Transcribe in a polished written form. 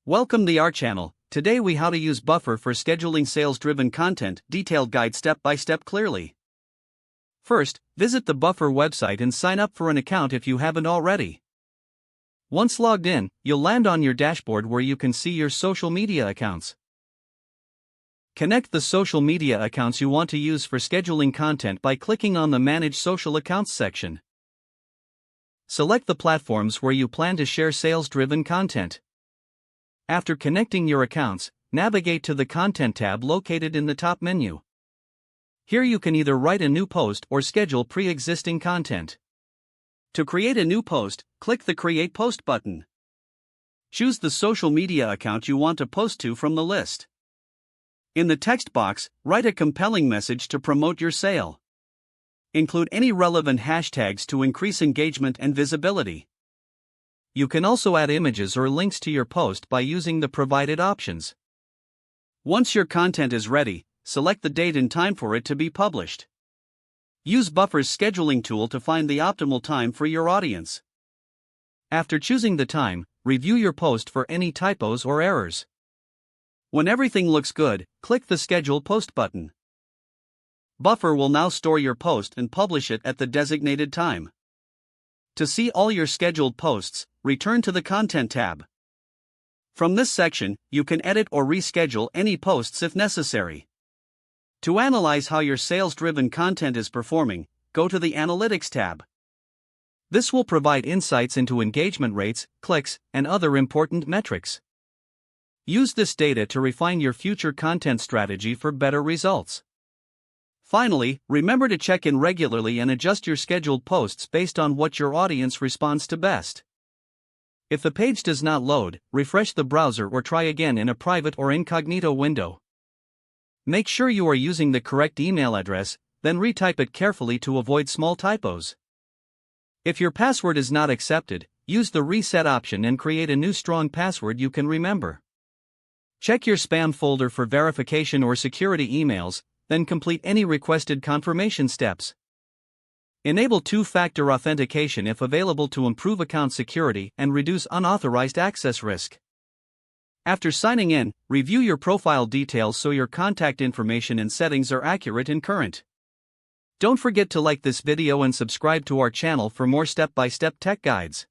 Welcome to our channel. Today we how to use Buffer for scheduling sales-driven content, detailed guide step by step clearly. First, visit the Buffer website and sign up for an account if you haven't already. Once logged in, you'll land on your dashboard where you can see your social media accounts. Connect the social media accounts you want to use for scheduling content by clicking on the Manage Social Accounts section. Select the platforms where you plan to share sales-driven content. After connecting your accounts, navigate to the Content tab located in the top menu. Here you can either write a new post or schedule pre-existing content. To create a new post, click the Create Post button. Choose the social media account you want to post to from the list. In the text box, write a compelling message to promote your sale. Include any relevant hashtags to increase engagement and visibility. You can also add images or links to your post by using the provided options. Once your content is ready, select the date and time for it to be published. Use Buffer's scheduling tool to find the optimal time for your audience. After choosing the time, review your post for any typos or errors. When everything looks good, click the Schedule Post button. Buffer will now store your post and publish it at the designated time. To see all your scheduled posts, return to the Content tab. From this section, you can edit or reschedule any posts if necessary. To analyze how your sales-driven content is performing, go to the Analytics tab. This will provide insights into engagement rates, clicks, and other important metrics. Use this data to refine your future content strategy for better results. Finally, remember to check in regularly and adjust your scheduled posts based on what your audience responds to best. If the page does not load, refresh the browser or try again in a private or incognito window. Make sure you are using the correct email address, then retype it carefully to avoid small typos. If your password is not accepted, use the reset option and create a new strong password you can remember. Check your spam folder for verification or security emails, then complete any requested confirmation steps. Enable two-factor authentication if available to improve account security and reduce unauthorized access risk. After signing in, review your profile details so your contact information and settings are accurate and current. Don't forget to like this video and subscribe to our channel for more step-by-step tech guides.